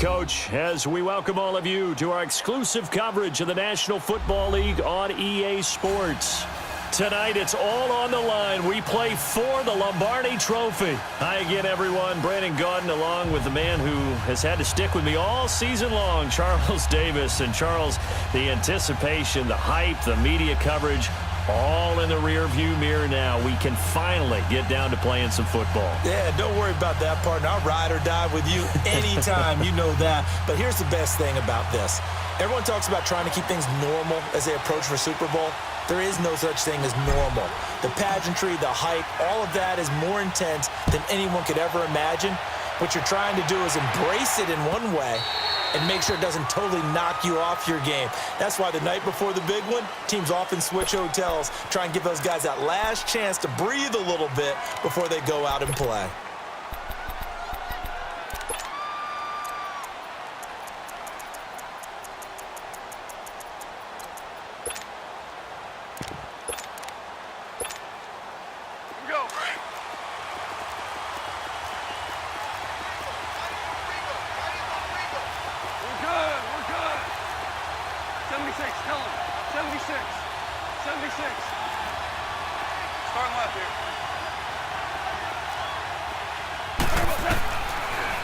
Coach, as we welcome all of you to our exclusive coverage of the National Football League on EA Sports. Tonight, it's all on the line. We play for the Lombardi Trophy. Hi again, everyone. Brandon Gaudin along with the man who has had to stick with me all season long, Charles Davis. And Charles, the anticipation, the hype, the media coverage, all in the rear-view mirror now. We can finally get down to playing some football. Yeah, don't worry about that, partner. I'll ride or die with you anytime. You know that. But here's the best thing about this. Everyone talks about trying to keep things normal as they approach for Super Bowl. There is no such thing as normal. The pageantry, the hype, all of that is more intense than anyone could ever imagine. What you're trying to do is embrace it in one way and make sure it doesn't totally knock you off your game. That's why the night before the big one, teams often switch hotels, try and give those guys that last chance to breathe a little bit before they go out and play.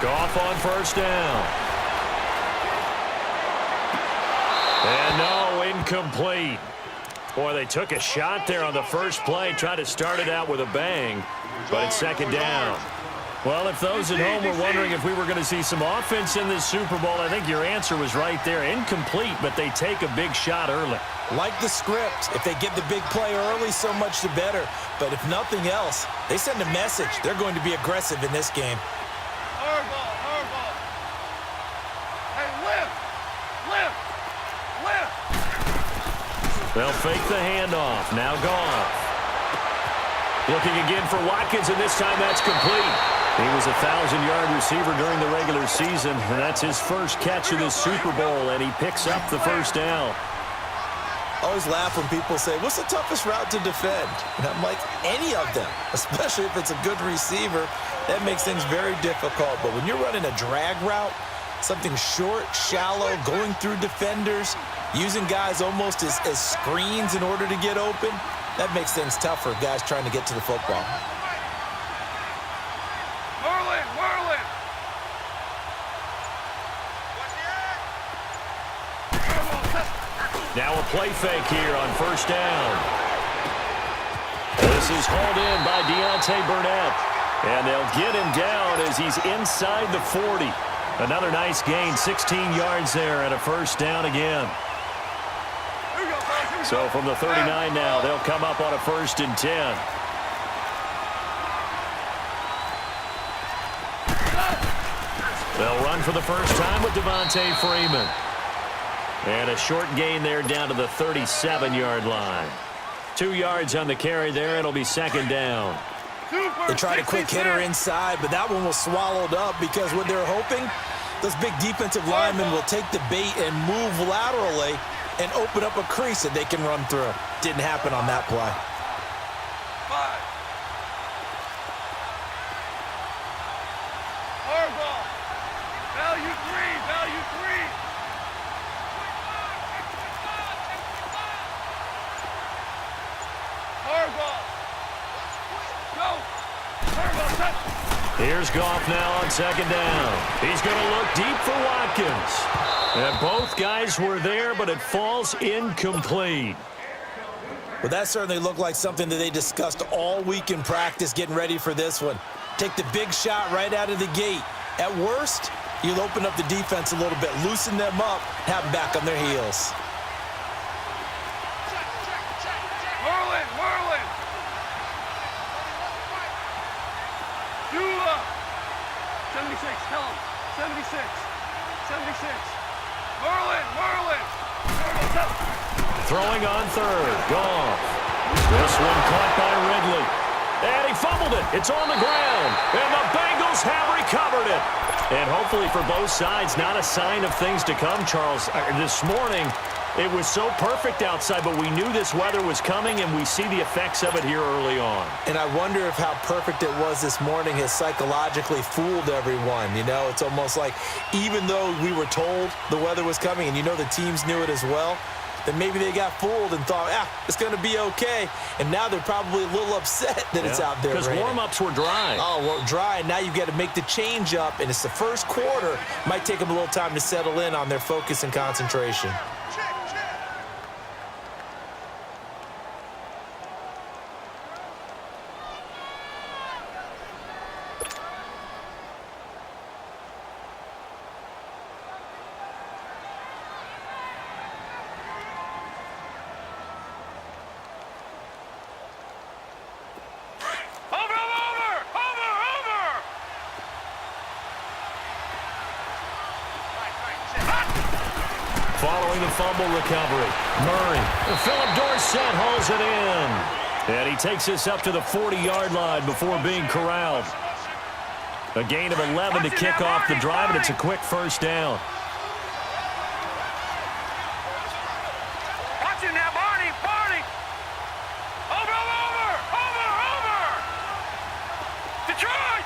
Goff on first down. And no, incomplete. Boy, they took a shot there on the first play, tried to start it out with a bang, but it's second down. Well, if those at home were wondering if we were going to see some offense in this Super Bowl, I think your answer was right there. Incomplete, but they take a big shot early. Like the script, if they get the big play early, so much the better. But if nothing else, they send a message. They're going to be aggressive in this game. Hardball, hardball. Hey, lift. They'll fake the handoff. Now Goff. Looking again for Watkins, and this time that's complete. He was a 1,000-yard receiver during the regular season, and that's his first catch of this Super Bowl, and he picks up the first down. I always laugh when people say, what's the toughest route to defend? And I'm like, any of them, especially if it's a good receiver. That makes things very difficult. But when you're running a drag route, something short, shallow, going through defenders, using guys almost as screens in order to get open, that makes things tough for guys trying to get to the football. Merlin. Now a play fake here on first down. This is hauled in by Deontay Burnett. And they'll get him down as he's inside the 40. Another nice gain, 16 yards there and a first down again. So from the 39 now, they'll come up on a 1st and 10. They'll run for the first time with Devontae Freeman. And a short gain there down to the 37-yard line. 2 yards on the carry there. It'll be second down. They tried a quick hitter inside, but that one was swallowed up because what they're hoping, those big defensive linemen will take the bait and move laterally and open up a crease that they can run through. Didn't happen on that play. 5. Hardball. Value 3. Hardball. Go. Hardball, set. Here's Goff now on second down. He's going to look deep for Watkins. And both guys were there, but it falls incomplete. Well, that certainly looked like something that they discussed all week in practice getting ready for this one. Take the big shot right out of the gate. At worst, you'll open up the defense a little bit, loosen them up, have them back on their heels. Merlin. Dula. 76, tell him. 76. Merlin. Throwing on third. Goff. This one caught by Ridley. And he fumbled it. It's on the ground. And the Bengals Bengals have recovered it. And hopefully for both sides, not a sign of things to come, Charles. This morning, it was so perfect outside, but we knew this weather was coming, and we see the effects of it here early on. And I wonder if how perfect it was this morning has psychologically fooled everyone. You know, it's almost like even though we were told the weather was coming, and you know the teams knew it as well, then maybe they got fooled and thought, it's going to be okay. And now they're probably a little upset that it's out there. Because warm-ups were dry. Oh, well, dry, and now you've got to make the change up, and it's the first quarter. Might take them a little time to settle in on their focus and concentration. Following the fumble recovery, Murray. Philip Dorsett hauls it in. And he takes this up to the 40-yard line before being corralled. A gain of 11 to kick off the drive, and it's a quick first down. Watch it now, Barney, Barney. Over. Detroit.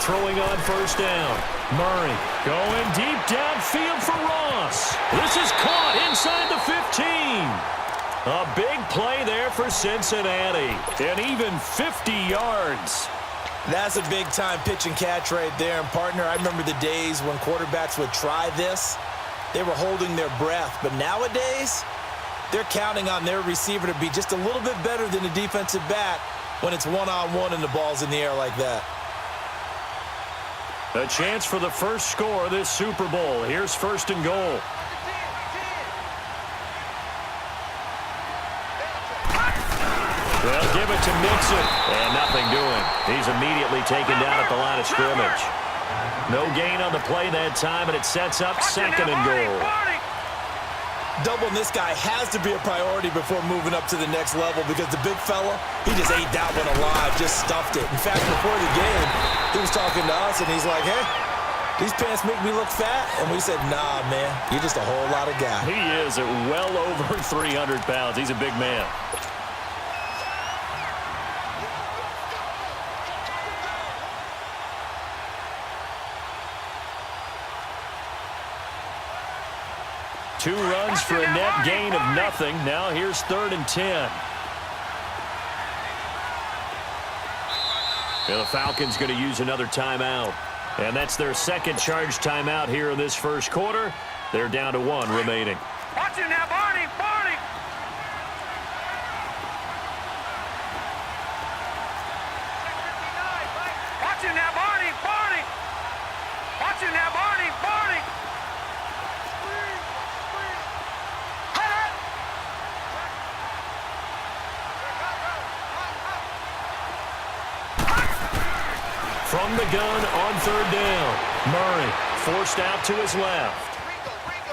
Throwing on first down. Murray going deep downfield for Ross. This is caught inside the 15. A big play there for Cincinnati. And even 50 yards. That's a big-time pitch and catch right there. And, partner, I remember the days when quarterbacks would try this. They were holding their breath. But nowadays, they're counting on their receiver to be just a little bit better than a defensive back when it's one-on-one and the ball's in the air like that. A chance for the first score of this Super Bowl. Here's first and goal. They'll give it to Mixon. And nothing doing. He's immediately taken down at the line of scrimmage. No gain on the play that time, and it sets up second and goal. Doubling this guy has to be a priority before moving up to the next level because the big fella, he just ate that one alive, just stuffed it. In fact, before the game, he was talking to us, and he's like, hey, these pants make me look fat. And we said, nah, man, you're just a whole lot of guy. He is at well over 300 pounds. He's a big man. Two runs for a net gain of nothing. Now here's 3rd and 10. And the Falcons going to use another timeout. And that's their second charge timeout here in this first quarter. They're down to 1 remaining. Watch it now, Barney. Watch it now, Barney. Watch it now, Barney. From the gun on 3rd down. Murray forced out to his left.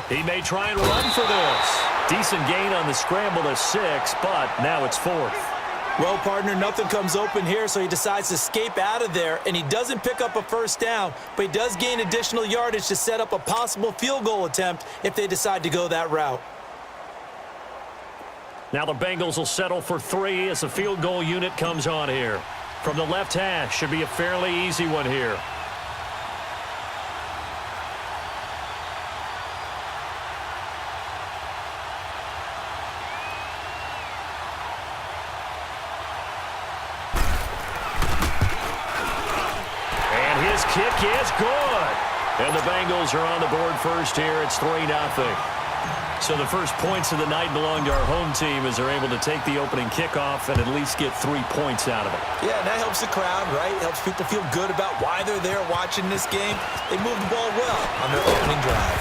He may try and run for this. Decent gain on the scramble to 6, but now it's 4th. Well, partner, nothing comes open here, so he decides to escape out of there, and he doesn't pick up a first down, but he does gain additional yardage to set up a possible field goal attempt if they decide to go that route. Now the Bengals will settle for 3 as the field goal unit comes on here. From the left hash, should be a fairly easy one here. And his kick is good. And the Bengals are on the board first here. It's 3-0. So the first points of the night belong to our home team as they're able to take the opening kickoff and at least get 3 points out of it. Yeah, and that helps the crowd, right? Helps people feel good about why they're there watching this game. They move the ball well on their opening drive.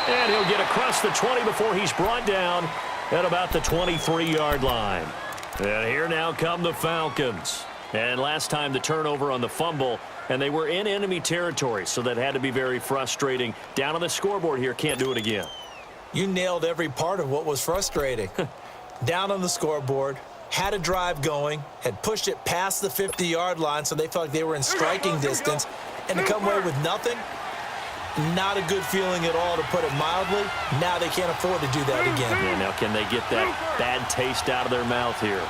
And he'll get across the 20 before he's brought down at about the 23-yard line. And here now come the Falcons. And last time the turnover on the fumble, and they were in enemy territory, so that had to be very frustrating. Down on the scoreboard here, can't do it again. You nailed every part of what was frustrating. Down on the scoreboard, had a drive going, had pushed it past the 50-yard line so they felt like they were in striking distance, and to come away with nothing, not a good feeling at all, to put it mildly. Now they can't afford to do that again. Yeah, now can they get that bad taste out of their mouth here?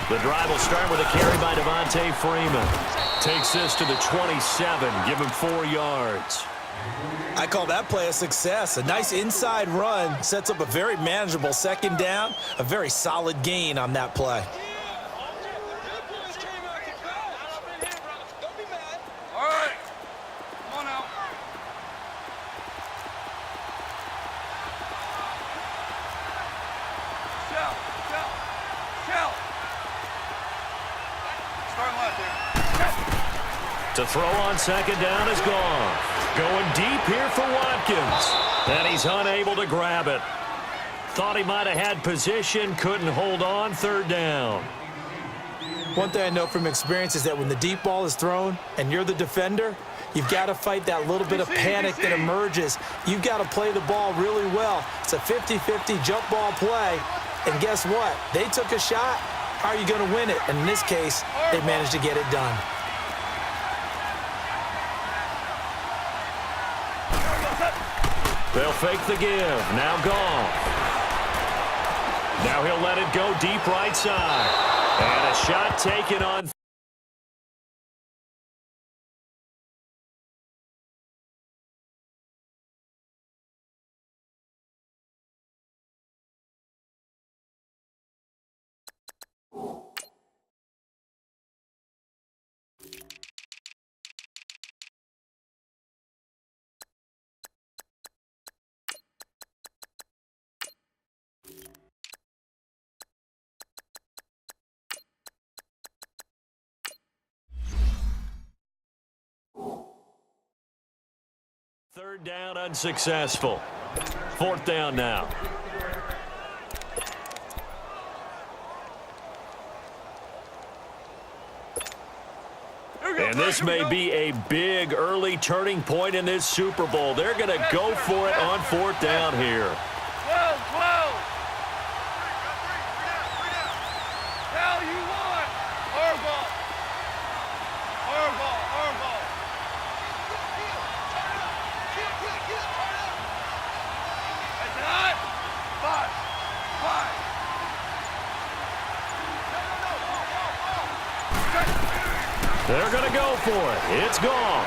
The drive will start with a carry by Devontae Freeman. Takes this to the 27, give him 4 yards. I call that play a success. A nice inside run sets up a very manageable second down, a very solid gain on that play. All right. Come on now. Shout. Starting left there. To throw on second down is gone. Going deep here for Watkins. And he's unable to grab it. Thought he might have had position, couldn't hold on, third down. One thing I know from experience is that when the deep ball is thrown and you're the defender, you've got to fight that little bit of panic that emerges. You've got to play the ball really well. It's a 50-50 jump ball play. And guess what? They took a shot. How are you going to win it? And in this case, they managed to get it done. They'll fake the give. Now gone. Now he'll let it go deep right side. And a shot taken on. Third down unsuccessful. Fourth down now. And this may be a big early turning point in this Super Bowl. They're going to go for it on fourth down here. Whoa. Hell you want. Our ball. That's not. Five. They're going to go for it. It's gone.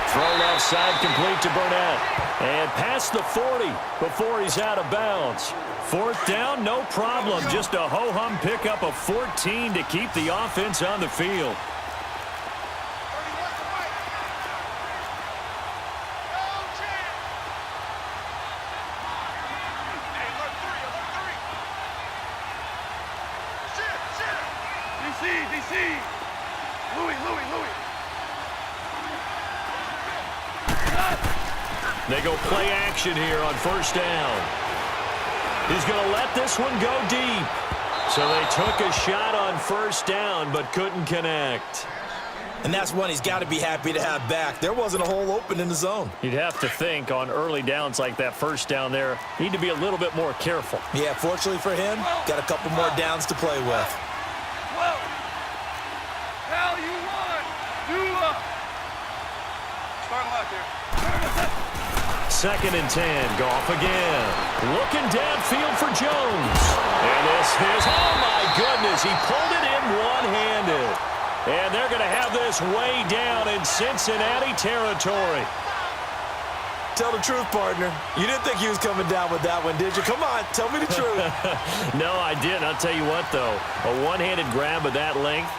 Throw left side complete to Burnett. And past the 40 before he's out of bounds. Fourth down, no problem. Just a ho-hum pickup of 14 to keep the offense on the field. DC. Louis. They go play action here on first down. He's going to let this one go deep. So they took a shot on first down but couldn't connect. And that's one he's got to be happy to have back. There wasn't a hole open in the zone. You'd have to think on early downs like that first down there, need to be a little bit more careful. Yeah, fortunately for him, got a couple more downs to play with. Whoa. Hell you want. Do up. Starting left here. Second and 10, Goff again. Looking downfield for Jones. And this is, oh my goodness, he pulled it in one-handed. And they're going to have this way down in Cincinnati territory. Tell the truth, partner. You didn't think he was coming down with that one, did you? Come on, tell me the truth. No, I didn't. I'll tell you what, though. A one-handed grab of that length.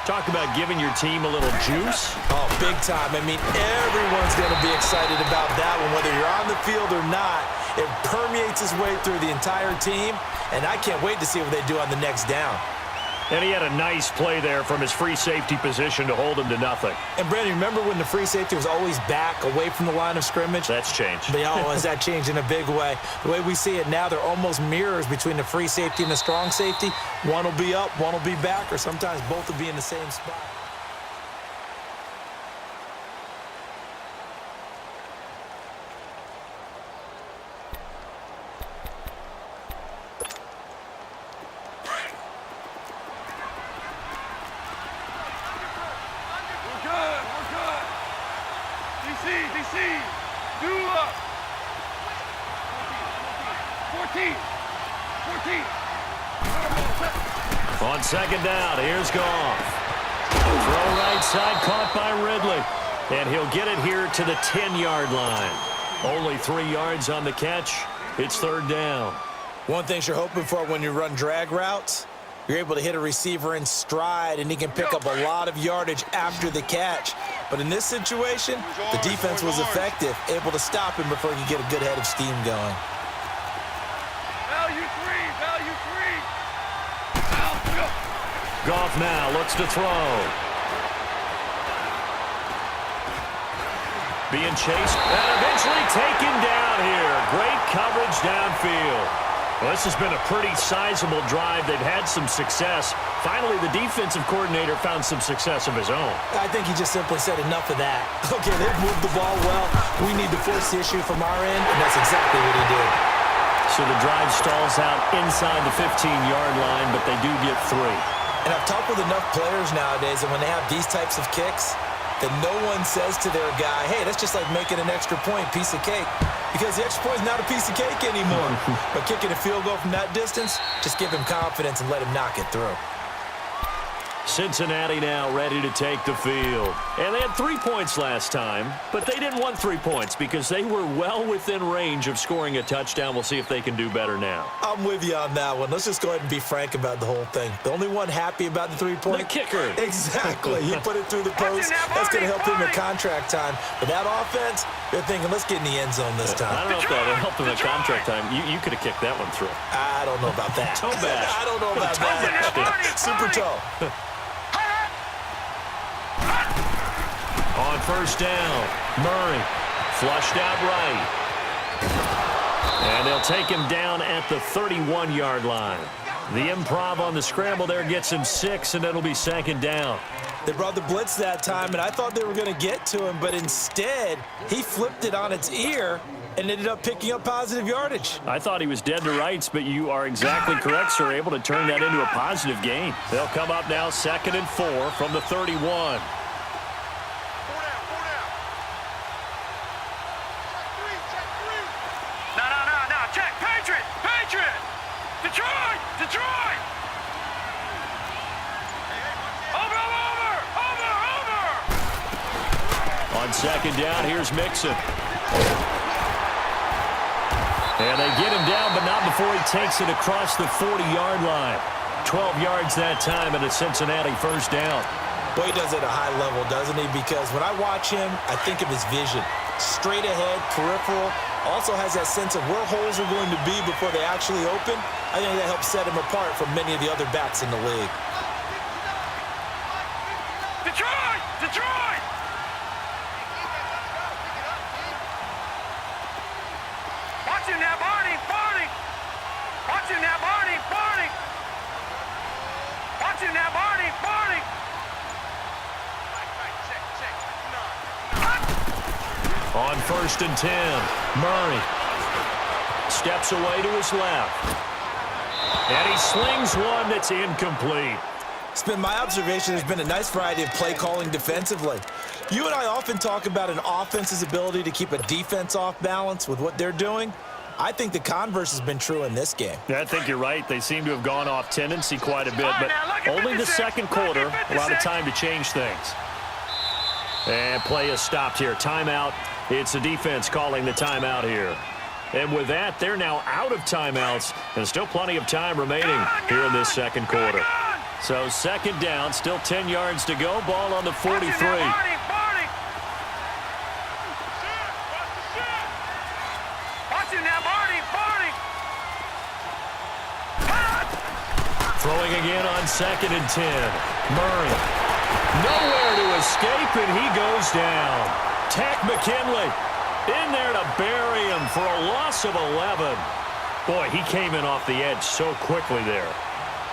Talk about giving your team a little juice. Oh, big time. I mean, everyone's going to be excited about that one, whether you're on the field or not. It permeates its way through the entire team, and I can't wait to see what they do on the next down. And he had a nice play there from his free safety position to hold him to nothing. And, Brandon, remember when the free safety was always back away from the line of scrimmage? That's changed. But, has that changed in a big way? The way we see it now, they're almost mirrors between the free safety and the strong safety. One will be up, one will be back, or sometimes both will be in the same spot. DC, do up. 14. On second down, here's Goff. Throw right side, caught by Ridley. And he'll get it here to the 10-yard line. Only 3 yards on the catch. It's third down. One thing you're hoping for when you run drag routes, you're able to hit a receiver in stride, and he can pick up a lot of yardage after the catch. But in this situation, the defense was effective, able to stop him before he could get a good head of steam going. Value three. Goff now looks to throw. Being chased and eventually taken down here. Great coverage downfield. Well, this has been a pretty sizable drive. They've had some success. Finally, the defensive coordinator found some success of his own. I think he just simply said enough of that. Okay, they've moved the ball well. We need to force the issue from our end, and that's exactly what he did. So the drive stalls out inside the 15-yard line, but they do get 3. And I've talked with enough players nowadays, and when they have these types of kicks, that no one says to their guy, hey, that's just like making an extra point, piece of cake. Because the extra point is not a piece of cake anymore. But kicking a field goal from that distance, just give him confidence and let him knock it through. Cincinnati now ready to take the field. And they had 3 points last time, but they didn't want 3 points because they were well within range of scoring a touchdown. We'll see if they can do better now. I'm with you on that one. Let's just go ahead and be frank about the whole thing. The only one happy about the 3-point? The kicker. Exactly. He put it through the post. That's going to help him in contract time. But that offense, they're thinking, let's get in the end zone this time. I don't know if that helped him in contract time. You could have kicked that one through. I don't know about that. Toe bash. I don't know about that. Super toe. On first down, Murray flushed out right. And they'll take him down at the 31-yard line. The improv on the scramble there gets him 6, and it'll be second down. They brought the blitz that time, and I thought they were going to get to him, but instead, he flipped it on its ear and ended up picking up positive yardage. I thought he was dead to rights, but you are exactly correct, sir, able to turn that into a positive gain. They'll come up now 2nd and 4 from the 31. Detroit! Over! On second down, here's Mixon. And they get him down, but not before he takes it across the 40-yard line. 12 yards that time and a Cincinnati first down. Boy, he does it at a high level, doesn't he? Because when I watch him, I think of his vision. Straight ahead, peripheral. Also has that sense of where holes are going to be before they actually open. I think that helps set him apart from many of the other backs in the league. Detroit! Watch him now, Barney! Watch him now, Barney! Watch him now, Barney! On 1st and 10, Murray steps away to his left. And he slings one that's incomplete. It's been my observation there's been a nice variety of play calling defensively. You and I often talk about an offense's ability to keep a defense off balance with what they're doing. I think the converse has been true in this game. I think you're right. They seem to have gone off tendency quite a bit, but only the second quarter, a lot of time to change things. And play is stopped here. Timeout. It's the defense calling the timeout here. And with that, they're now out of timeouts, and still plenty of time remaining here in this second quarter. So second down, still 10 yards to go. Ball on the 43. Throwing again on 2nd and 10. Murray. Nowhere to escape, and he goes down. Tack McKinley in there to bury him for a loss of 11. Boy, he came in off the edge so quickly there.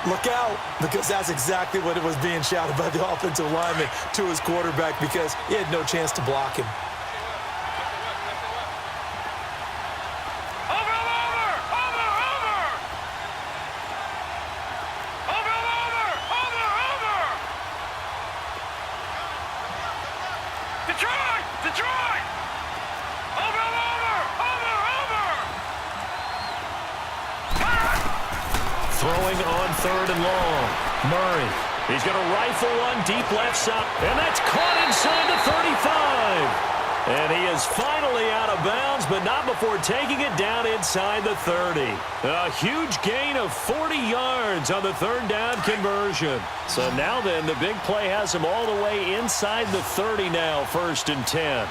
Look out, because that's exactly what it was being shouted by the offensive lineman to his quarterback, because he had no chance to block him. Throwing on 3rd and long. Murray. He's going to rifle one deep left side. And that's caught inside the 35. And he is finally out of bounds, but not before taking it down inside the 30. A huge gain of 40 yards on the 3rd down conversion. So now then, the big play has him all the way inside the 30 now, 1st and 10.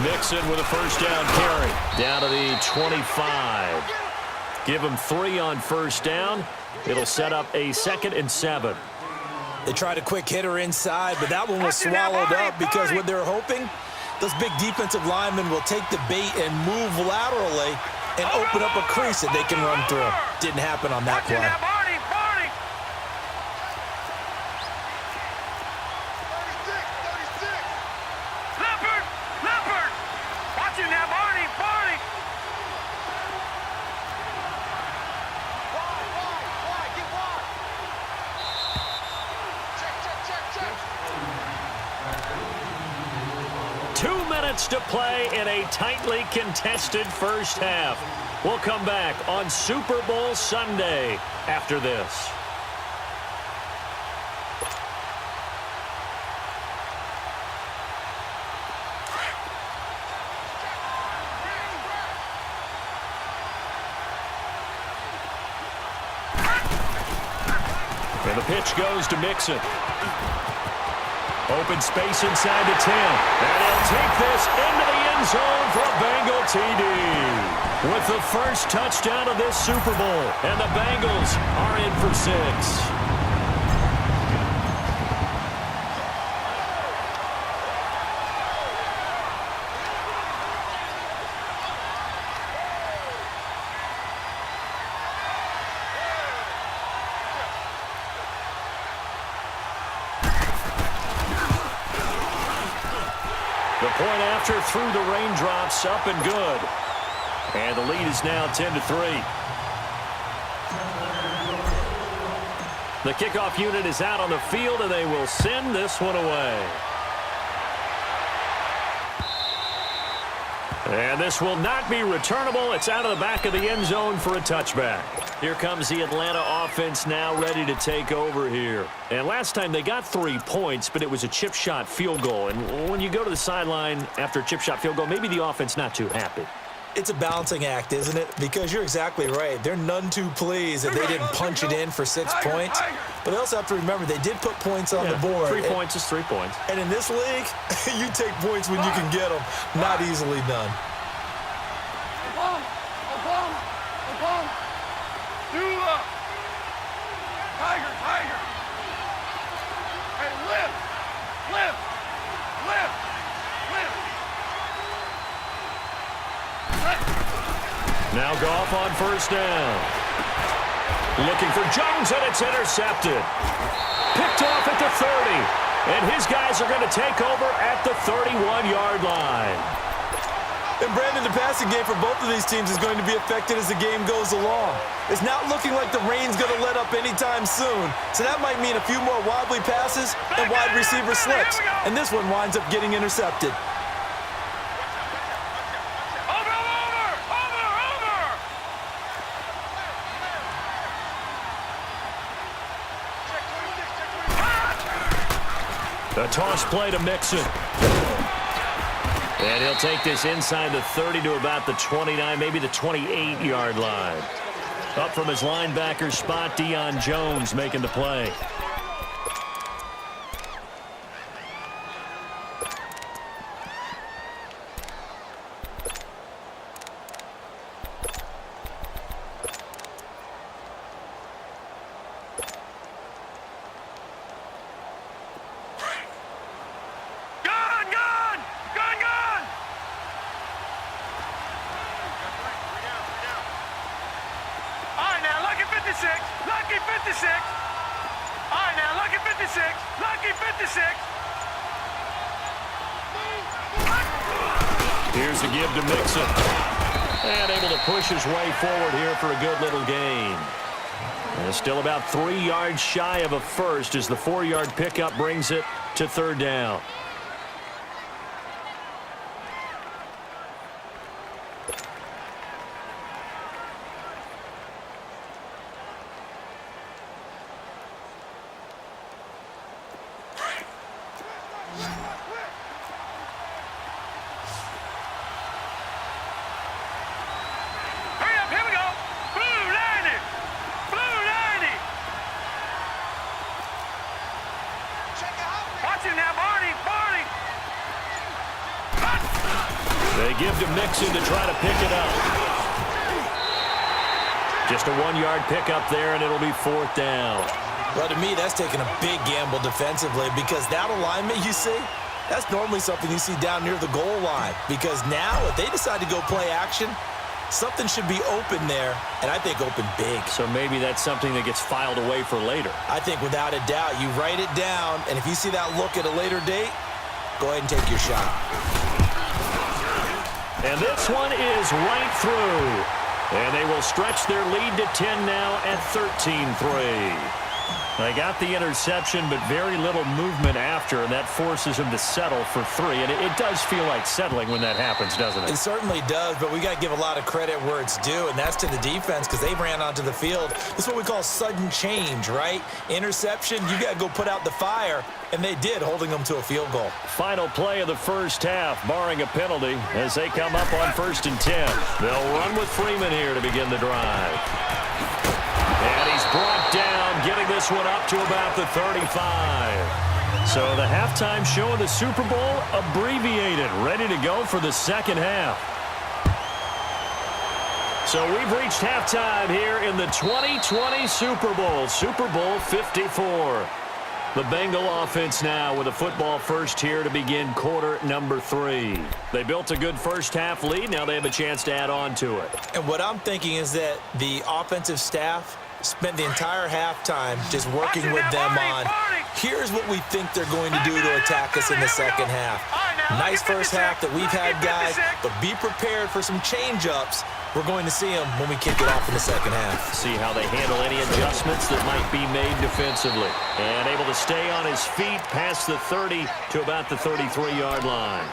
Mixon with a 1st down carry. Down to the 25. Give him 3 on 1st down. It'll set up a 2nd and 7. They tried a quick hitter inside, but that one was swallowed up because what they're hoping, those big defensive linemen will take the bait and move laterally and open up a crease that they can run through. Didn't happen on that play. To play in a tightly contested first half. We'll come back on Super Bowl Sunday after this. And the pitch goes to Mixon. Open space inside the 10. And he'll take this into the end zone for a Bengal TD. With the first touchdown of this Super Bowl. And the Bengals are in for 6. The point after through the raindrops, up and good. And the lead is now 10-3. The kickoff unit is out on the field, and they will send this one away. And this will not be returnable. It's out of the back of the end zone for a touchback. Here comes the Atlanta offense now ready to take over here. And last time they got 3 points, but it was a chip shot field goal. And when you go to the sideline after a chip shot field goal, maybe the offense not too happy. It's a balancing act, isn't it? Because you're exactly right. They're none too pleased that they didn't punch it in for 6 points. But they also have to remember they did put points on the board. 3 points is 3 points. And in this league, you take points when you can get them. Not easily done. Now Goff on first down. Looking for Jones, and it's intercepted. Picked off at the 30. And his guys are going to take over at the 31-yard line. And Brandon, the passing game for both of these teams is going to be affected as the game goes along. It's not looking like the rain's going to let up anytime soon. So that might mean a few more wobbly passes and wide receiver slips. And this one winds up getting intercepted. The toss play to Mixon. And he'll take this inside the 30 to about the 29, maybe the 28-yard line. Up from his linebacker spot, Deion Jones making the play. Lucky 56. All right, now, lucky 56. Lucky 56. Here's the give to Mixon. And able to push his way forward here for a good little gain. And still about 3 yards shy of a first as the 4-yard pickup brings it to third down. They give to Mixon to try to pick it up. Just a 1-yard pickup there, and it'll be fourth down. Well, to me, that's taking a big gamble defensively because that alignment you see, that's normally something you see down near the goal line. Because now, if they decide to go play action, something should be open there, and I think open big. So maybe that's something that gets filed away for later. I think without a doubt, you write it down, and if you see that look at a later date, go ahead and take your shot. And this one is right through. And they will stretch their lead to 10 now at 13-3. They got the interception, but very little movement after, and that forces him to settle for 3. And it does feel like settling when that happens, doesn't it? It certainly does, but we got to give a lot of credit where it's due, and that's to the defense because they ran onto the field. This is what we call sudden change, right? Interception, you got to go put out the fire, and they did, holding them to a field goal. Final play of the first half, barring a penalty, as they come up on 1st and 10. They'll run with Freeman here to begin the drive. And he's brought down, getting this one up to about the 35. So the halftime show of the Super Bowl abbreviated, ready to go for the second half. So we've reached halftime here in the 2020 Super Bowl, Super Bowl 54. The Bengal offense now with a football first here to begin quarter number 3. They built a good first half lead. Now they have a chance to add on to it. And what I'm thinking is that the offensive staff spent the entire halftime just working with them on, here's what we think they're going to do to attack us in the second half. Nice first half that we've had, guys, but be prepared for some change-ups. We're going to see them when we kick it off in the second half. See how they handle any adjustments that might be made defensively. And able to stay on his feet past the 30 to about the 33-yard line.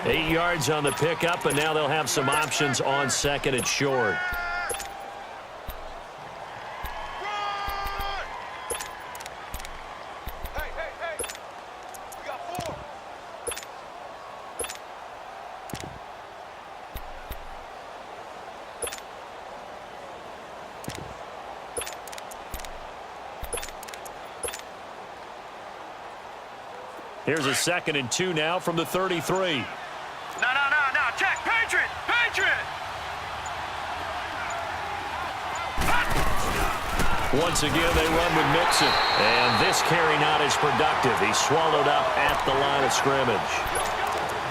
8 yards on the pickup, and now they'll have some options on second and short. Here's a 2nd and 2 now from the 33. No. Check. Patriot. Once again, they run with Mixon. And this carry not as productive. He's swallowed up at the line of scrimmage.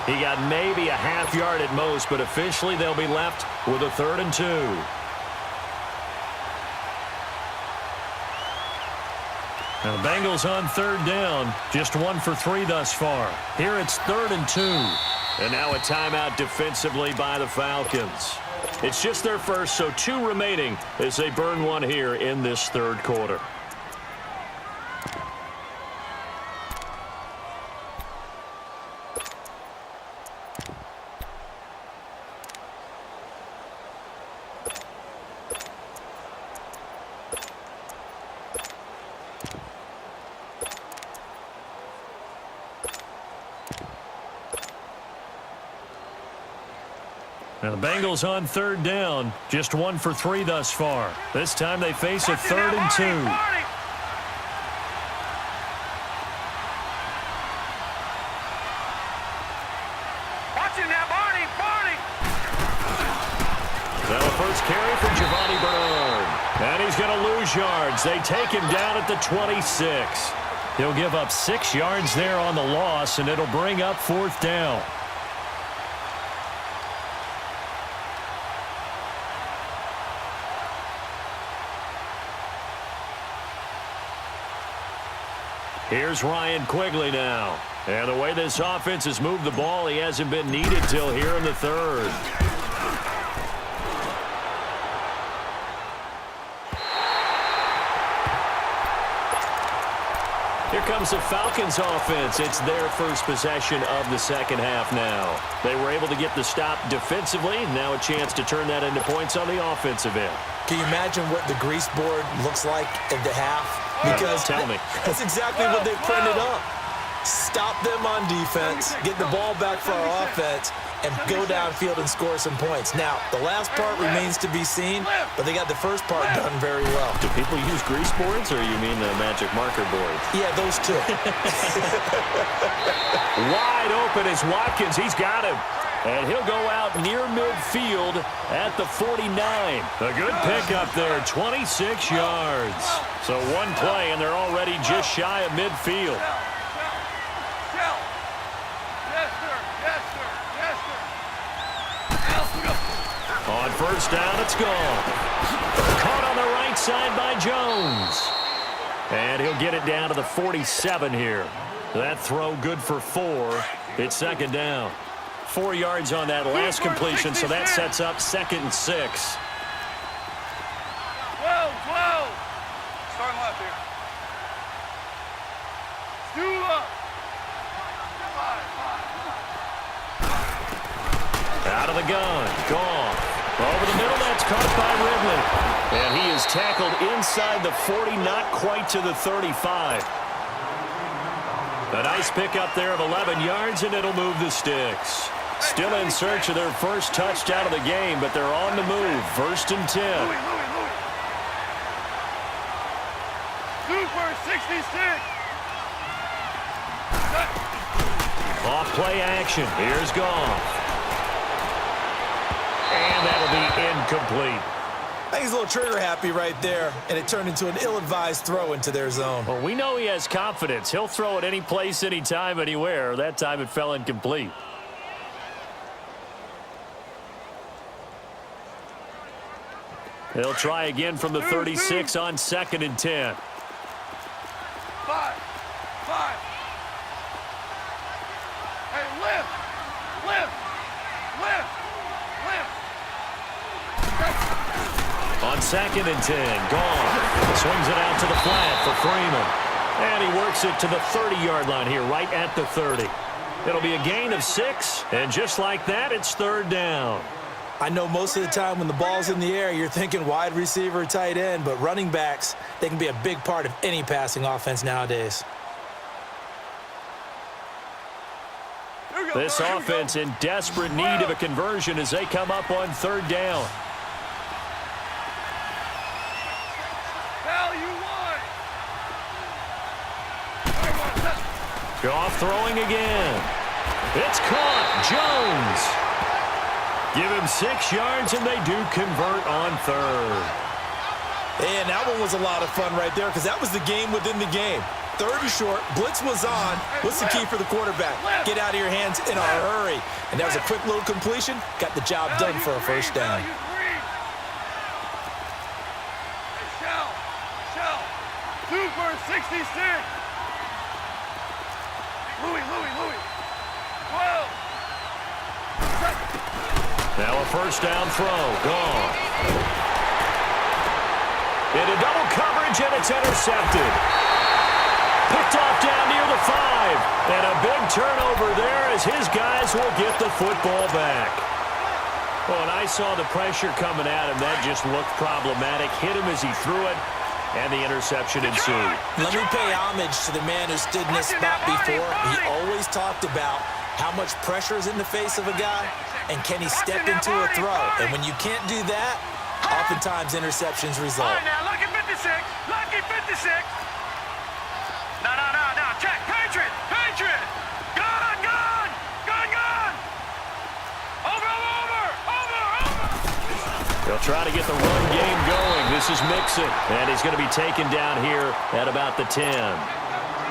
He got maybe a half yard at most, but officially they'll be left with a 3rd and 2. Now, the Bengals on 3rd down, just 1 for 3 thus far. Here it's 3rd and 2. And now a timeout defensively by the Falcons. It's just their first, so 2 remaining as they burn one here in this 3rd quarter. Now the Bengals on third down, just 1 for 3 thus far. This time they face a 3rd and 2. Now the first carry for Giovanni Bernard. And he's going to lose yards. They take him down at the 26. He'll give up 6 yards there on the loss, and it'll bring up 4th down. Here's Ryan Quigley now. And the way this offense has moved the ball, he hasn't been needed till here in the 3rd. Here comes the Falcons offense. It's their first possession of the second half now. They were able to get the stop defensively. Now a chance to turn that into points on the offensive end. Can you imagine what the grease board looks like at the half? Because tell me. That's exactly what they printed up. Stop them on defense, get the ball back for our offense, and go downfield and score some points. Now, the last part remains to be seen, but they got the first part done very well. Do people use grease boards, or you mean the magic marker boards? Yeah, those two. Wide open is Watkins. He's got him. And he'll go out near midfield at the 49. A good pickup there, 26 yards. So one play, and they're already just shy of midfield. On first down, it's gone. Caught on the right side by Jones. And he'll get it down to the 47 here. That throw good for 4. It's 2nd down. 4 yards on that last completion, so that sets up 2nd and 6. 12. Starting left here. Stool up. 5. Out of the gun. Gone. Over the middle, that's caught by Ridley. And he is tackled inside the 40, not quite to the 35. A nice pickup there of 11 yards, and it'll move the sticks. Still in search of their first touchdown of the game, but they're on the move. 1st and 10. Super 66. Off play action. Here's Goff. And that'll be incomplete. I think he's a little trigger happy right there, and it turned into an ill-advised throw into their zone. Well, we know he has confidence. He'll throw it any place, anytime, anywhere. That time it fell incomplete. They'll try again from the 36 on 2nd and 10. 5. Hey, lift. On 2nd and 10, gone. Swings it out to the flat for Freeman. And he works it to the 30-yard line here, right at the 30. It'll be a gain of 6, and just like that, it's 3rd down. I know most of the time when the ball's in the air, you're thinking wide receiver, tight end, but running backs, they can be a big part of any passing offense nowadays. This offense in desperate need of a conversion as they come up on 3rd down. Goff throwing again. It's caught. Jones. Give him 6 yards, and they do convert on 3rd. And that one was a lot of fun right there because that was the game within the game. 3rd and short. Blitz was on. What's the key for the quarterback? Get out of your hands in a hurry. And that was a quick little completion. Got the job done for a first down. Super 66. Louis. 12. Now a first down throw. Gone. Into double coverage, and it's intercepted. Picked off down near the 5. And a big turnover there as his guys will get the football back. Well, and I saw the pressure coming at him. That just looked problematic. Hit him as he threw it, and the interception ensued. Let me pay homage to the man who stood in this spot before. He always talked about How much pressure is in the face of a guy, and can he step into a throw? And when you can't do that, oftentimes interceptions result. All right, now, lucky 56. Lucky 56. No. Check. Patriot. Gone. Over. They'll try to get the run game going. This is Mixon, and he's going to be taken down here at about the 10.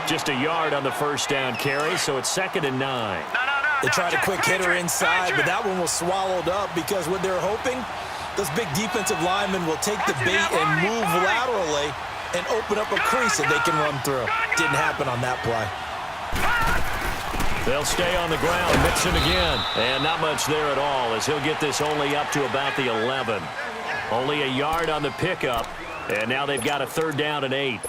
Just a yard on the first down carry, so it's 2nd and 9. They tried a quick hitter inside, but that one was swallowed up because what they're hoping, those big defensive linemen will take the bait and move laterally and open up a crease that they can run through. Didn't happen on that play. They'll stay on the ground, Mixon again, and not much there at all as he'll get this only up to about the 11. Only a yard on the pickup, and now they've got a 3rd down and 8.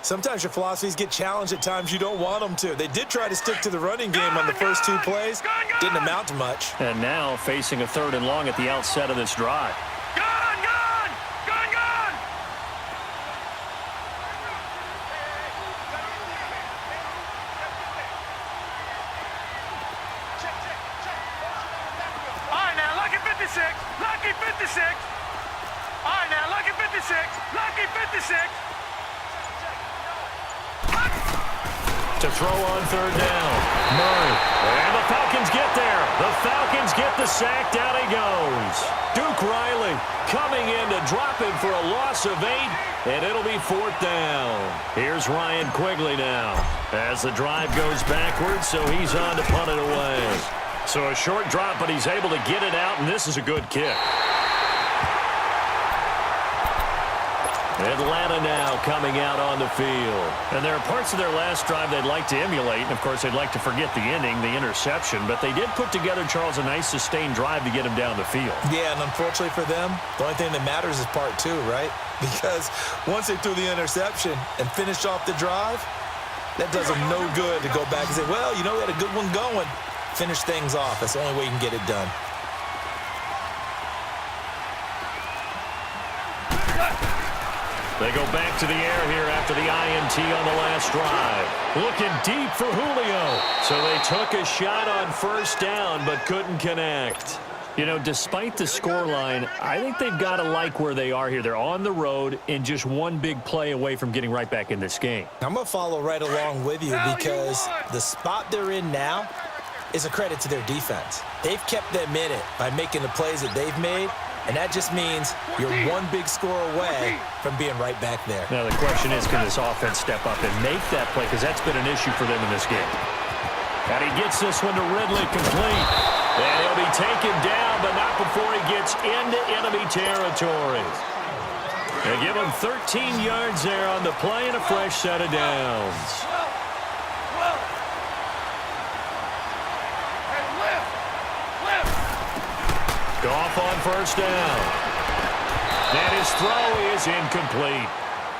Sometimes your philosophies get challenged at times you don't want them to. They did try to stick to the running game on the first 2 plays. Didn't amount to much. And now facing a 3rd and long at the outset of this drive. To throw on 3rd down. Murray. And the Falcons get there. The Falcons get the sack. Down he goes. Duke Riley coming in to drop him for a loss of 8, and it'll be 4th down. Here's Ryan Quigley now as the drive goes backwards, so he's on to punt it away. So a short drop, but he's able to get it out, and this is a good kick. Atlanta now coming out on the field. And there are parts of their last drive they'd like to emulate. And, of course, they'd like to forget the inning, the interception. But they did put together, Charles, a nice sustained drive to get him down the field. Yeah, and unfortunately for them, the only thing that matters is part 2, right? Because once they threw the interception and finished off the drive, that does them no good to go back and say, well, you know, we had a good one going. Finish things off. That's the only way you can get it done. They go back to the air here after the INT on the last drive. Looking deep for Julio. So they took a shot on 1st down but couldn't connect. You know, despite the scoreline, I think they've got to like where they are here. They're on the road and just one big play away from getting right back in this game. I'm going to follow right along with you because the spot they're in now is a credit to their defense. They've kept them in it by making the plays that they've made. And that just means you're one big score away from being right back there. Now the question is, can this offense step up and make that play? Because that's been an issue for them in this game. And he gets this one to Ridley complete. And he'll be taken down, but not before he gets into enemy territory. They give him 13 yards there on the play and a fresh set of downs. Goff on 1st down. And his throw is incomplete.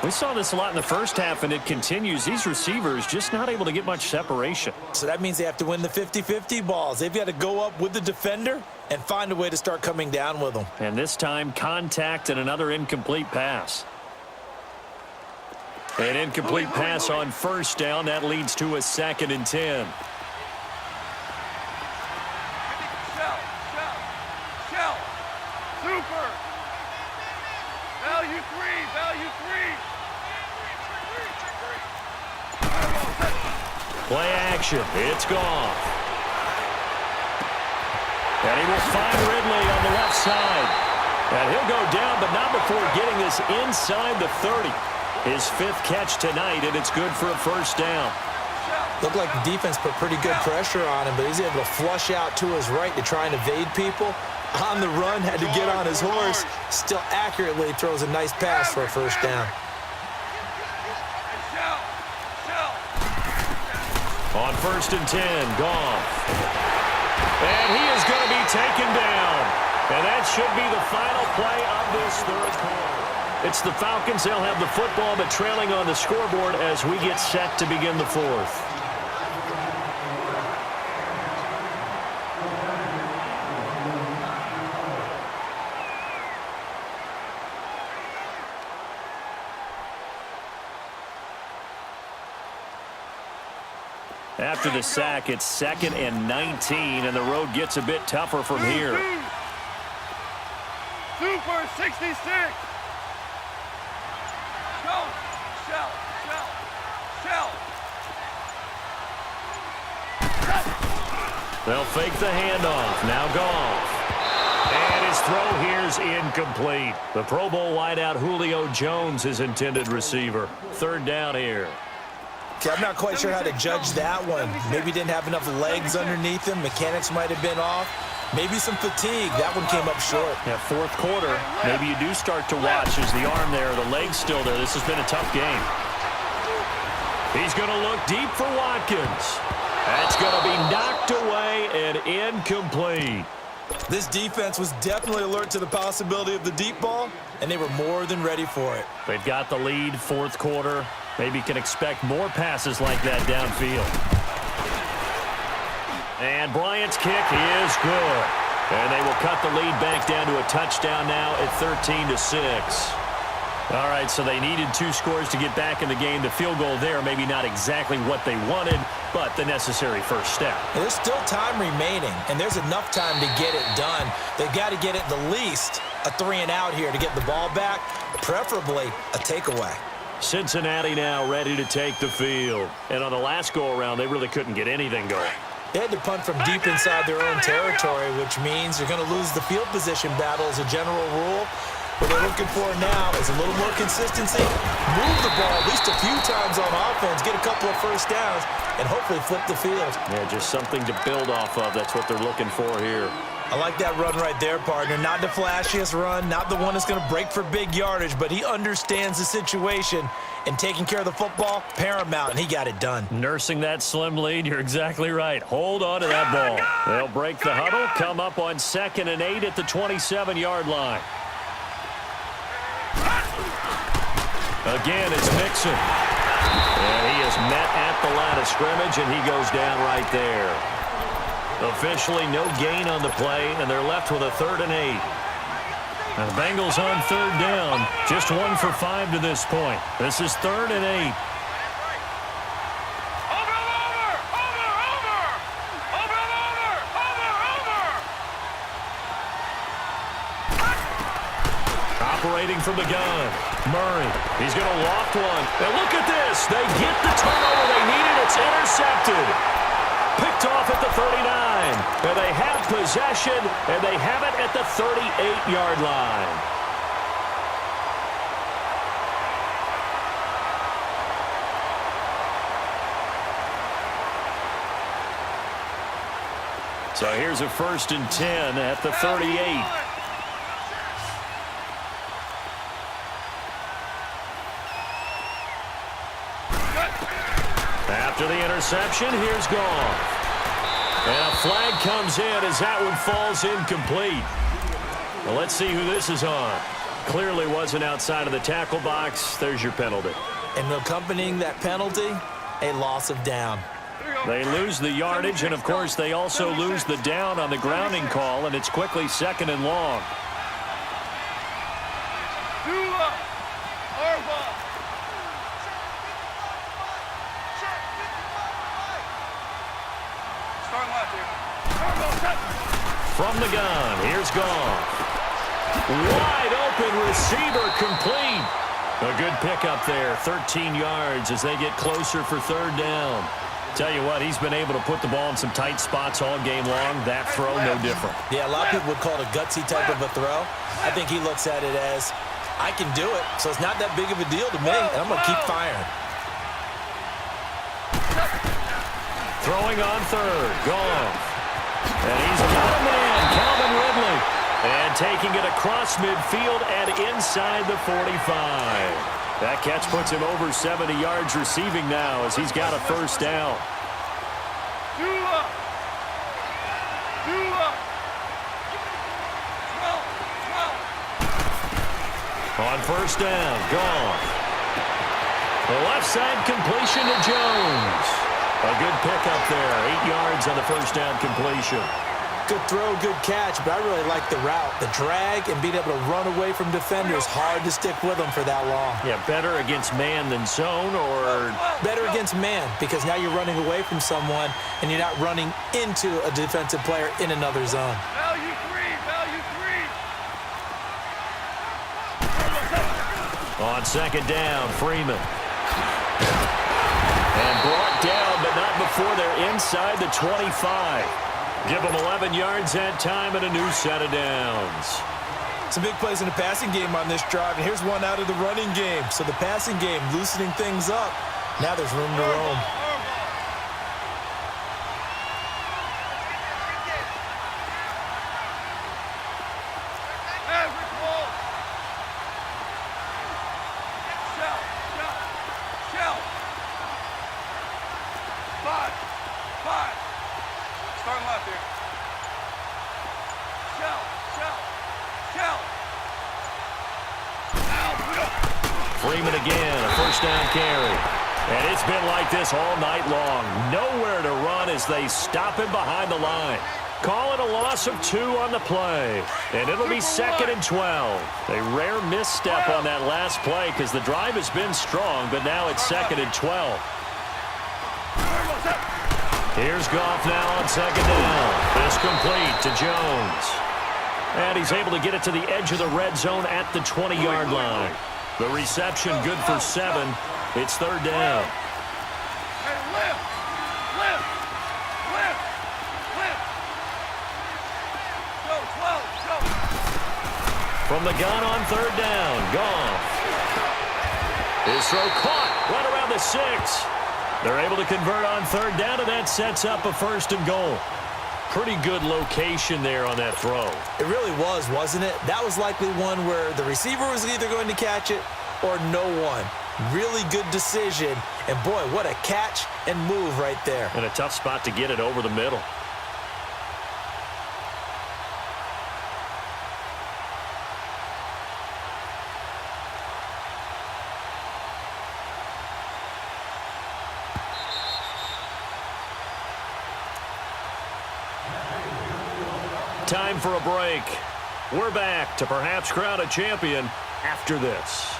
We saw this a lot in the first half, and it continues. These receivers just not able to get much separation. So that means they have to win the 50-50 balls. They've got to go up with the defender and find a way to start coming down with them. And this time, contact and another incomplete pass. An incomplete pass on 1st down. That leads to a 2nd and 10. Play action. It's Goff. And he will find Ridley on the left side. And he'll go down, but not before getting this inside the 30. His 5th catch tonight, and it's good for a 1st down. Looked like the defense put pretty good pressure on him, but he's able to flush out to his right to try and evade people. On the run, had to get on his horse. Still accurately throws a nice pass for a 1st down. On 1st and 10, Goff. And he is going to be taken down. And that should be the final play of this 3rd quarter. It's the Falcons. They'll have the football, but trailing on the scoreboard as we get set to begin the 4th. After the sack, it's 2nd and 19, and the road gets a bit tougher from here. Two for 66. Shell. They'll fake the handoff. Now Goff. And his throw here's incomplete. The Pro Bowl wideout Julio Jones, his intended receiver. 3rd down here. Okay, I'm not quite sure how to judge that one. Maybe didn't have enough legs underneath him. Mechanics might have been off. Maybe some fatigue. That one came up short. Yeah, 4th quarter. Maybe you do start to watch as the arm there, the leg's still there. This has been a tough game. He's going to look deep for Watkins. That's going to be knocked away and incomplete. This defense was definitely alert to the possibility of the deep ball, and they were more than ready for it. They've got the lead, 4th quarter. Maybe can expect more passes like that downfield. And Bryant's kick is good. And they will cut the lead back down to a touchdown now at 13-6. All right, so they needed 2 scores to get back in the game. The field goal there, maybe not exactly what they wanted, but the necessary first step. There's still time remaining, and there's enough time to get it done. They've got to get at the least a 3-and-out here to get the ball back, preferably a takeaway. Cincinnati now ready to take the field. And on the last go-around, they really couldn't get anything going. They had to punt from deep inside their own territory, which means you're going to lose the field position battle as a general rule. What they're looking for now is a little more consistency, move the ball at least a few times on offense, get a couple of first downs, and hopefully flip the field. Yeah, just something to build off of. That's what they're looking for here. I like that run right there, partner. Not the flashiest run, not the one that's going to break for big yardage, but he understands the situation, and taking care of the football, paramount, and he got it done. Nursing that slim lead, you're exactly right. Hold on to that ball. They'll break the huddle, come up on 2nd and 8 at the 27-yard line. Again, it's Mixon. And he is met at the line of scrimmage, and he goes down right there. Officially no gain on the play, and they're left with a 3rd and 8. And the Bengals on 3rd down, just 1 for 5 to this point. This is 3rd and 8. Operating from the gun. Murray. He's going to loft one. And look at this. They get the turnover they needed. It's intercepted. Picked off at the 39. And they have possession, and they have it at the 38-yard line. So here's a 1st and 10 at the 38. After the interception, here's Goff. And a flag comes in as that one falls incomplete. Well, let's see who this is on. Clearly wasn't outside of the tackle box. There's your penalty. And accompanying that penalty, a loss of down. They lose the yardage, and, of course, they also lose the down on the grounding call, and it's quickly 2nd and long. From the gun, here's Goff. Wide open receiver complete. A good pickup there, 13 yards as they get closer for 3rd down. Tell you what, he's been able to put the ball in some tight spots all game long. That throw, no different. Yeah, a lot of people would call it a gutsy type of a throw. I think he looks at it as, I can do it, so it's not that big of a deal to me, and I'm going to keep firing. Throwing on 3rd, Goff. And he's got a man, Calvin Ridley. And taking it across midfield and inside the 45. That catch puts him over 70 yards receiving now as he's got a 1st down. On 1st down, Goff. The left side completion to Jones. A good pickup there, 8 yards on the 1st down completion. Good throw, good catch, but I really like the route. The drag and being able to run away from defenders, hard to stick with them for that long. Yeah, better against man than zone, or? Better against man, because now you're running away from someone and you're not running into a defensive player in another zone. Value three, value three. On second down, Freeman. And brought down, but not before they're inside the 25. Give them 11 yards that time and a new set of downs. Some big plays in the passing game on this drive, and here's one out of the running game. So the passing game loosening things up. Now there's room to roam. Freeman again, a first down carry. And it's been like this all night long. Nowhere to run as they stop him behind the line. Call it a loss of 2 on the play. And it'll be 2nd and 12. A rare misstep on that last play because the drive has been strong, but now it's 2nd and 12. Here's Goff now on second down. It's complete to Jones. And he's able to get it to the edge of the red zone at the 20-yard line. The reception good for 7. It's 3rd down. Hey, lift! Lift! Lift! Lift! Go, 12, go! From the gun on 3rd down, Goff. His throw caught right around the 6. They're able to convert on 3rd down, and that sets up a 1st and goal. Pretty good location there on that throw. It really was, wasn't it? That was likely one where the receiver was either going to catch it or no one. Really good decision. And, boy, what a catch and move right there. And a tough spot to get it over the middle. Time for a break. We're back to perhaps crown a champion after this.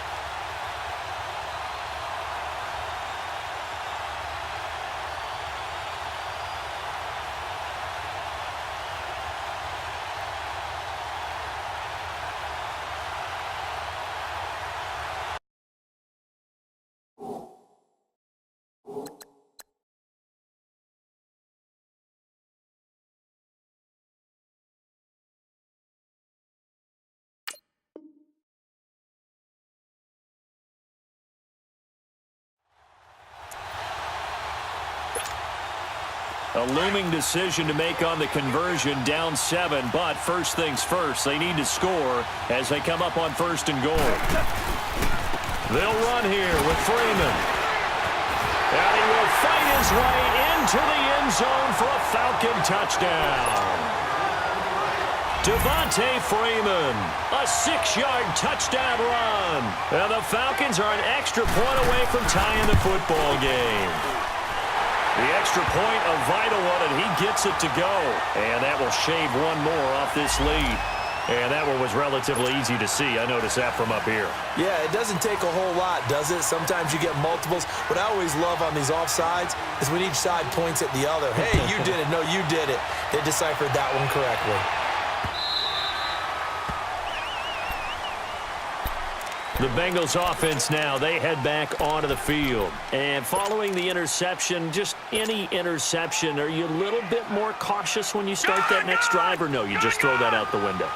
A looming decision to make on the conversion, down 7, but first things first, they need to score as they come up on 1st and goal. They'll run here with Freeman. And he will fight his way into the end zone for a Falcon touchdown. Devontae Freeman, a 6-yard touchdown run. And the Falcons are an extra point away from tying the football game. The extra point, a vital one, and he gets it to go. And that will shave one more off this lead. And that one was relatively easy to see. I noticed that from up here. Yeah, it doesn't take a whole lot, does it? Sometimes you get multiples. What I always love on these offsides is when each side points at the other. Hey, you did it. No, you did it. They deciphered that one correctly. The Bengals offense now, they head back onto the field. And following the interception, just any interception, are you a little bit more cautious when you start that next drive, or no, you just throw that out the window?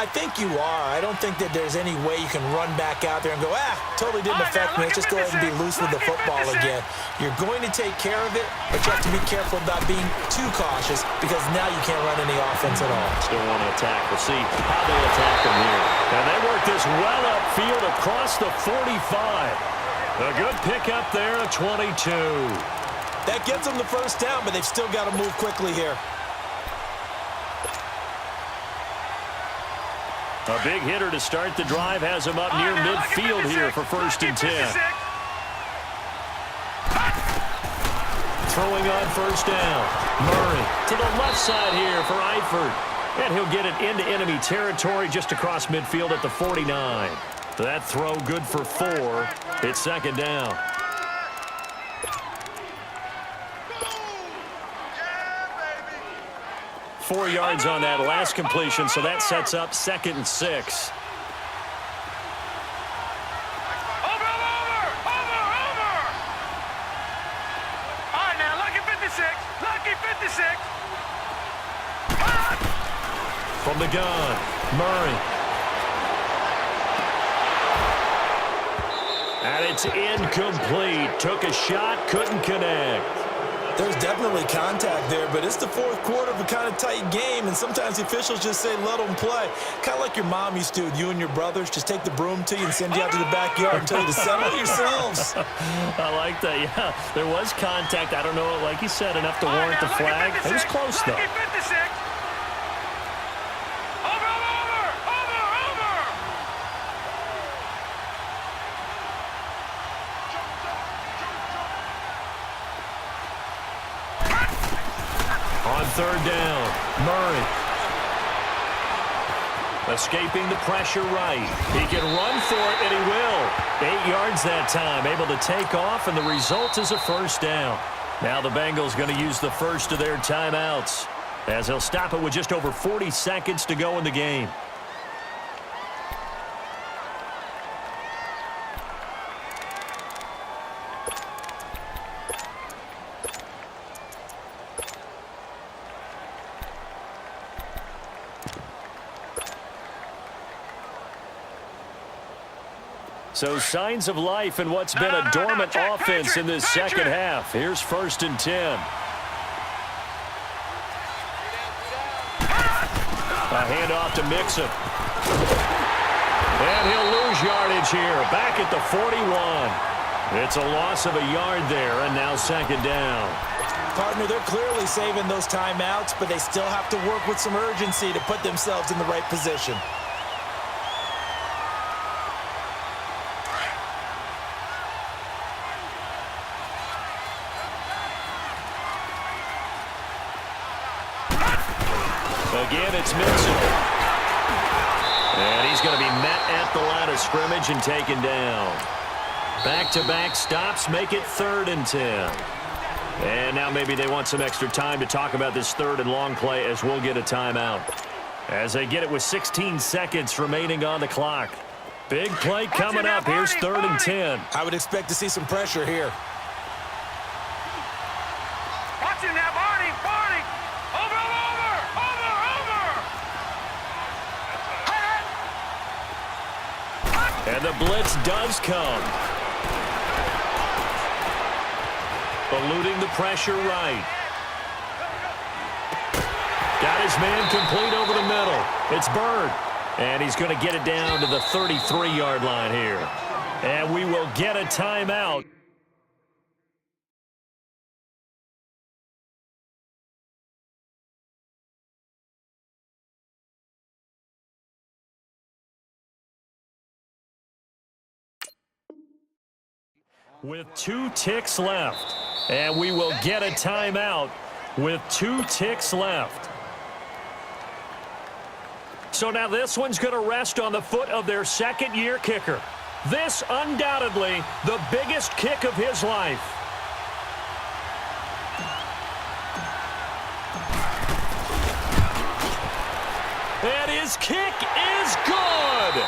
I think you are. I don't think that there's any way you can run back out there and go, totally didn't affect me. Let's just go ahead and be loose with the football again. You're going to take care of it, but you have to be careful about being too cautious because now you can't run any offense at all. Still want to attack. We'll see how they attack them here. And they work this well upfield across the 45. A good pickup there at 22. That gets them the first down, but they've still got to move quickly here. A big hitter to start the drive has him up near midfield here for 1st and 10. throwing on first down. Murray to the left side here for Eifert. And he'll get it into enemy territory just across midfield at the 49. That throw good for 4. It's second down. Yeah, 4 yards on that last completion, so that sets up 2nd and 6. From the gun, Murray. And it's incomplete. Took a shot, couldn't connect. There's definitely contact there, but it's the fourth quarter of a kind of tight game, and sometimes the officials just say let them play. Kind of like your mom used to with you and your brothers. Just take the broom to you and send you out to the backyard and tell you to settle yourselves. I like that, yeah. There was contact. I don't know, like you said, enough to warrant the flag. It was close, though. On third down, Murray. Escaping the pressure right. He can run for it, and he will. 8 yards that time, able to take off, and the result is a first down. Now the Bengals going to use the first of their timeouts, as they'll stop it with just over 40 seconds to go in the game. So signs of life in what's been a dormant offense in this second half. Here's 1st and 10. A handoff to Mixon. And he'll lose yardage here. Back at the 41. It's a loss of a yard there, and now second down. Partner, they're clearly saving those timeouts, but they still have to work with some urgency to put themselves in the right position. Again, it's Mixon. And he's going to be met at the line of scrimmage and taken down. Back-to-back stops make it 3rd and 10. And now maybe they want some extra time to talk about this 3rd and long play, as we'll get a timeout. As they get it with 16 seconds remaining on the clock. Big play coming up. Here's 3rd and 10. I would expect to see some pressure here. Watching that, Barney. And the blitz does come. Eluding the pressure right. Got his man complete over the middle. It's Bird. And he's going to get it down to the 33-yard line here. And we will get a timeout. With 2 ticks left. And we will get a timeout with 2 ticks left. So now this one's going to rest on the foot of their second-year kicker. This undoubtedly the biggest kick of his life. And his kick is good.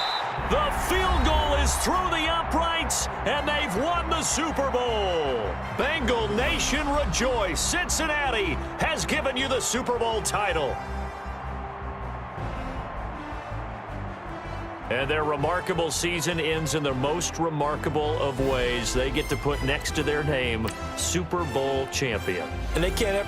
The field goal is through the uprights, and they've won the Super Bowl. Bengal Nation rejoice. Cincinnati has given you the Super Bowl title. And their remarkable season ends in the most remarkable of ways. They get to put next to their name, Super Bowl champion. And they can't